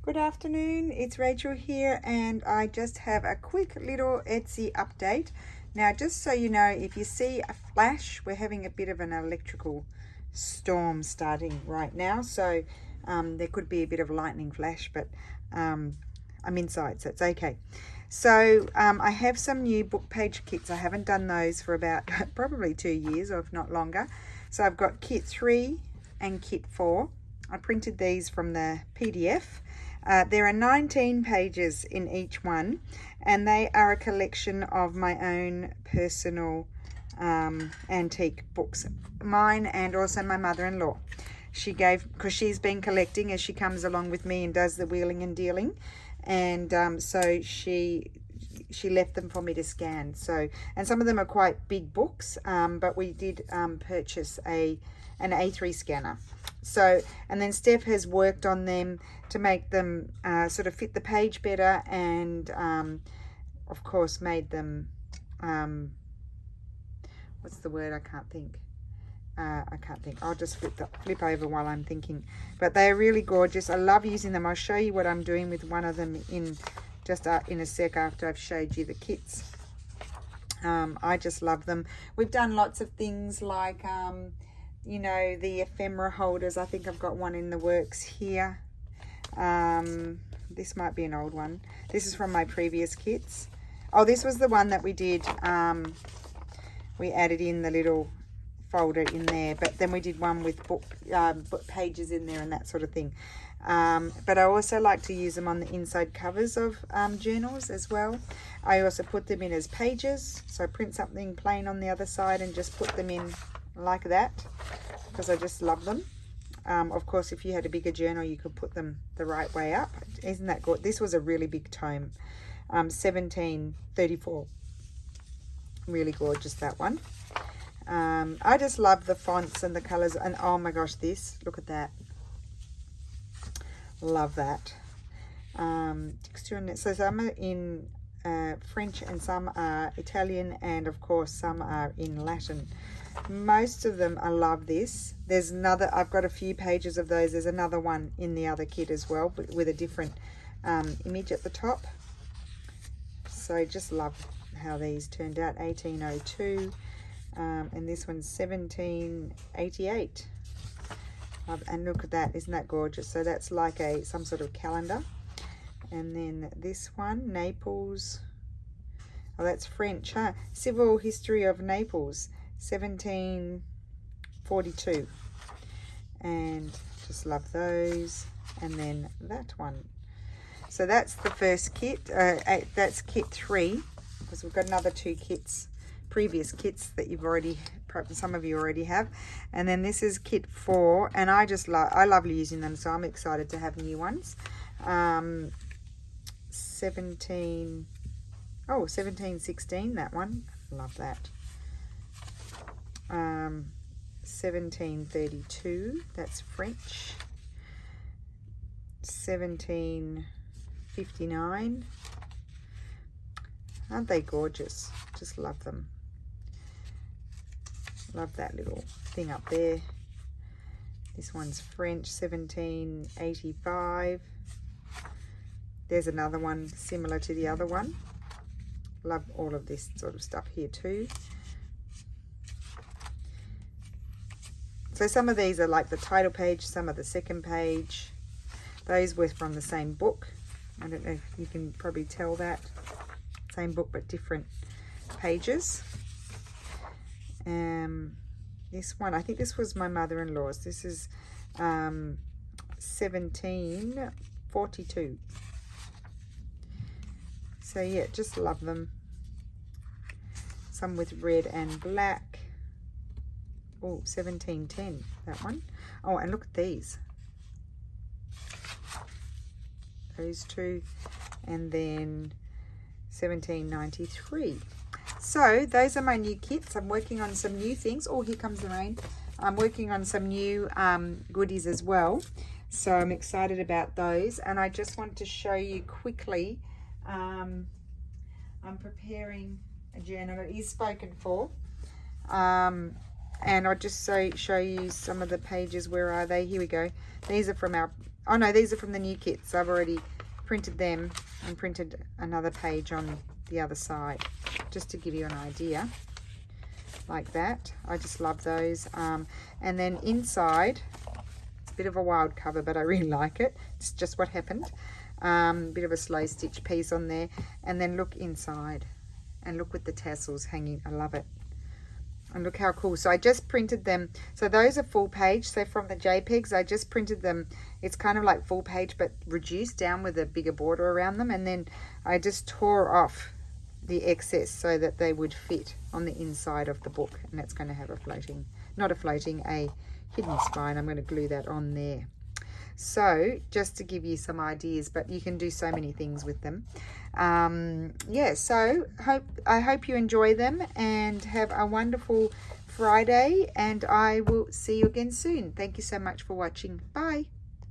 Good afternoon, it's Rachel here, and I just have a quick little Etsy update. Now, just so you know, if you see a flash, we're having a bit of an electrical storm starting right now, so there could be a bit of lightning flash, but I'm inside, so it's okay. So I have some new book page kits. I haven't done those for about probably 2 years, or if not longer. So I've got kit 3 and kit 4. I printed these from the PDF. There are 19 pages in each one, and they are a collection of my own personal antique books, mine and also my mother-in-law. She gave, because she's been collecting as she comes along with me and does the wheeling and dealing, and so she left them for me to scan. So, and some of them are quite big books, but we did purchase an A3 scanner. So, and then Steph has worked on them to make them sort of fit the page better, and of course made them, what's the word? I can't think. I'll just flip over while I'm thinking. But they are really gorgeous. I love using them. I'll show you what I'm doing with one of them in just in a sec after I've showed you the kits. I just love them. We've done lots of things like you know, the ephemera holders. I think I've got one in the works here. This might be an old one. This is from my previous kits. Oh, this was the one that we did. We added in the little folder in there, but then we did one with book pages in there and that sort of thing. But I also like to use them on the inside covers of journals as well. I also put them in as pages, so I print something plain on the other side and just put them in like that, because I just love them. Of course, if you had a bigger journal, you could put them the right way up. Isn't that good? This was a really big tome, 1734. Really gorgeous, that one. I just love the fonts and the colors, and oh my gosh, this, look at that. Love that. So some are in French and some are Italian, and of course some are in Latin. Most of them, I love this. There's another, I've got a few pages of those. There's another one in the other kit as well, but with a different image at the top. So just love how these turned out. 1802, and this one's 1788. And look at that, isn't that gorgeous? So that's like some sort of calendar. And then this one, Naples. Oh, that's French, huh? Civil History of Naples, 1742. And just love those. And then that one. So that's the first kit. That's kit 3, because we've got another 2 kits, previous kits that you've already, some of you already have. And then this is kit 4, and I love using them, so I'm excited to have new ones. 1716, that one, love that. 1732, that's French. 1759, aren't they gorgeous? Just love them. Love that little thing up there. This one's French, 1785. There's another one similar to the other one. Love all of this sort of stuff here too. So some of these are like the title page, some are the second page. Those were from the same book. I don't know if you can probably tell that. Same book but different pages. This one, I think this was my mother-in-law's. This is 1742. So yeah, just love them. Some with red and black. Oh, 1710, that one. Oh, and look at these. Those 2. And then 1793. So those are my new kits. I'm working on some new things. Oh, here comes the rain. I'm working on some new goodies as well. So I'm excited about those. And I just want to show you quickly. I'm preparing a journal. It is spoken for. And I'll just show you some of the pages. Where are they? Here we go. These are from our Oh no, these are from the new kits. I've already printed them and printed another page on the other side, just to give you an idea. Like that. I just love those. And then inside, it's a bit of a wild cover, but I really like it. It's just what happened. Bit of a slow stitch piece on there. And then look inside. And look with the tassels hanging. I love it. And look how cool. So I just printed them. So those are full page. So from the Jpegs, I just printed them. It's kind of like full page, but reduced down with a bigger border around them. And then I just tore off the excess so that they would fit on the inside of the book. And that's going to have a floating, not a floating, a hidden spine. I'm going to glue that on there. So just to give you some ideas, but you can do so many things with them. Yeah, so I hope you enjoy them and have a wonderful Friday, and I will see you again soon. Thank you so much for watching. Bye.